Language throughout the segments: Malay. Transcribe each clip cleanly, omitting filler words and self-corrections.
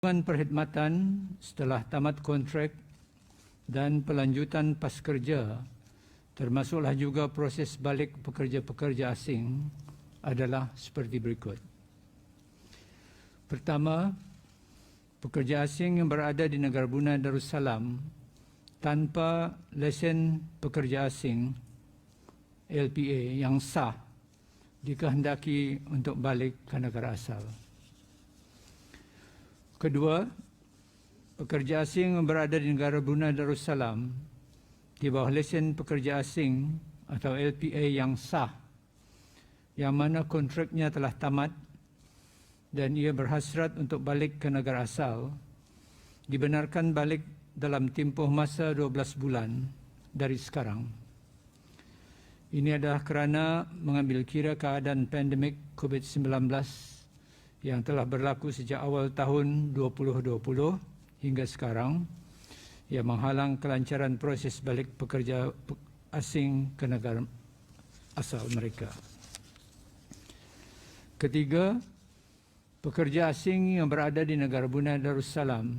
Perkhidmatan setelah tamat kontrak dan pelanjutan paskerja, termasuklah juga proses balik pekerja-pekerja asing adalah seperti berikut. Pertama, pekerja asing yang berada di negara Brunei Darussalam tanpa lesen pekerja asing LPA yang sah dikehendaki untuk balik ke negara asal. Kedua, pekerja asing yang berada di negara Brunei Darussalam di bawah lesen pekerja asing atau LPA yang sah, yang mana kontraknya telah tamat dan ia berhasrat untuk balik ke negara asal, dibenarkan balik dalam tempoh masa 12 bulan dari sekarang. Ini adalah kerana mengambil kira keadaan pandemik COVID-19 yang telah berlaku sejak awal tahun 2020 hingga sekarang, yang menghalang kelancaran proses balik pekerja asing ke negara asal mereka. Ketiga, pekerja asing yang berada di negara Brunei Darussalam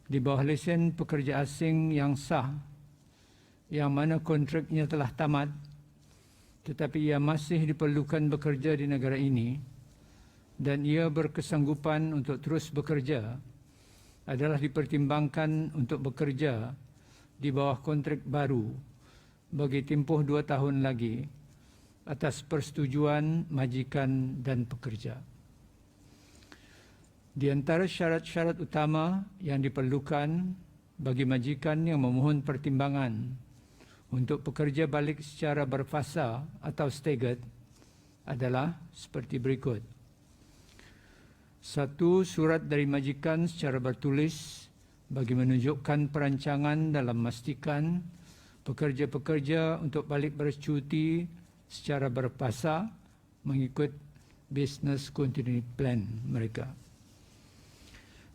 di bawah lesen pekerja asing yang sah, yang mana kontraknya telah tamat tetapi ia masih diperlukan bekerja di negara ini dan ia berkesanggupan untuk terus bekerja, adalah dipertimbangkan untuk bekerja di bawah kontrak baru bagi tempoh 2 tahun lagi atas persetujuan majikan dan pekerja. Di antara syarat-syarat utama yang diperlukan bagi majikan yang memohon pertimbangan untuk pekerja balik secara berfasa atau staggered adalah seperti berikut. 1. Surat dari majikan secara bertulis bagi menunjukkan perancangan dalam memastikan pekerja-pekerja untuk balik bercuti secara berfasa mengikut business continuity plan mereka.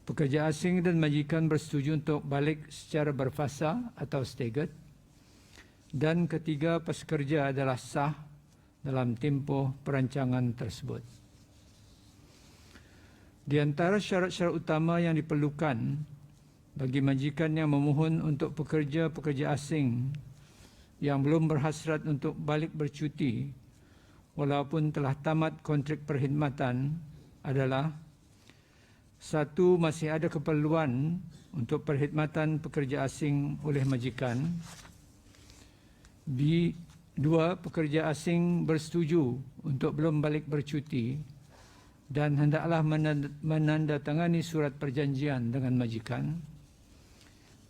Pekerja asing dan majikan bersetuju untuk balik secara berfasa atau staggered. Dan ketiga, peskerja adalah sah dalam tempoh perancangan tersebut. Di antara syarat-syarat utama yang diperlukan bagi majikan yang memohon untuk pekerja-pekerja asing yang belum berhasrat untuk balik bercuti walaupun telah tamat kontrak perkhidmatan adalah: 1. Masih ada keperluan untuk perkhidmatan pekerja asing oleh majikan. 2. Pekerja asing bersetuju untuk belum balik bercuti dan hendaklah menandatangani surat perjanjian dengan majikan.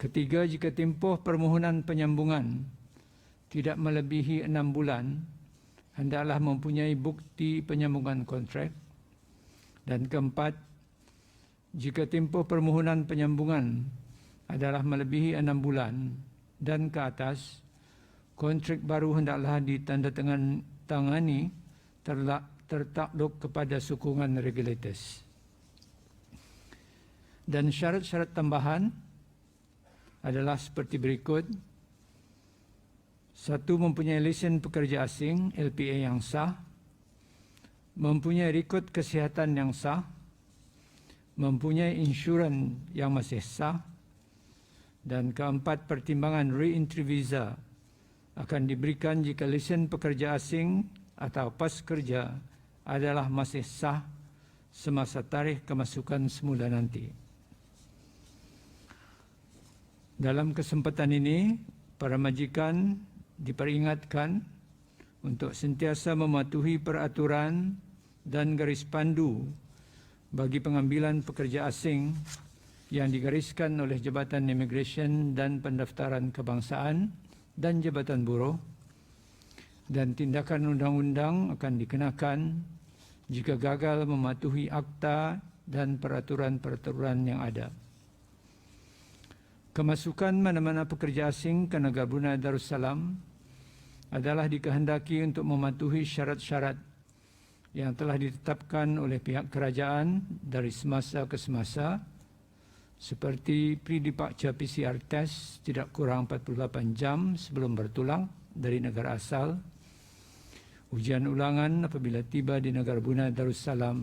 3. Jika tempoh permohonan penyambungan tidak melebihi 6 bulan, hendaklah mempunyai bukti penyambungan kontrak. Dan 4. Jika tempoh permohonan penyambungan adalah melebihi 6 bulan dan ke atas, kontrak baru hendaklah ditandatangani tertakluk kepada sokongan regulators. Dan syarat-syarat tambahan adalah seperti berikut. 1. Mempunyai lesen pekerja asing LPA yang sah, mempunyai rekod kesihatan yang sah, mempunyai insurans yang masih sah, dan 4. Pertimbangan re-entry visa akan diberikan jika lesen pekerja asing atau pas kerja adalah masih sah semasa tarikh kemasukan semula nanti. Dalam kesempatan ini, para majikan diperingatkan untuk sentiasa mematuhi peraturan dan garis pandu bagi pengambilan pekerja asing yang digariskan oleh Jabatan Imigresen dan Pendaftaran Kebangsaan dan Jabatan Buruh, dan tindakan undang-undang akan dikenakan jika gagal mematuhi akta dan peraturan-peraturan yang ada. Kemasukan mana-mana pekerja asing ke negara Brunei Darussalam adalah dikehendaki untuk mematuhi syarat-syarat yang telah ditetapkan oleh pihak kerajaan dari semasa ke semasa, seperti pre-departure PCR test tidak kurang 48 jam sebelum bertulang dari negara asal, ujian ulangan apabila tiba di negara Brunei Darussalam,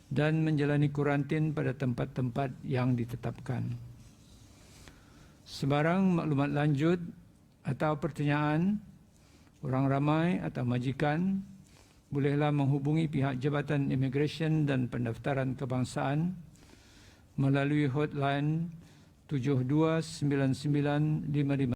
dan menjalani kuarantin pada tempat-tempat yang ditetapkan. Sebarang maklumat lanjut atau pertanyaan, orang ramai atau majikan bolehlah menghubungi pihak Jabatan Imigresen dan Pendaftaran Kebangsaan melalui hotline 729955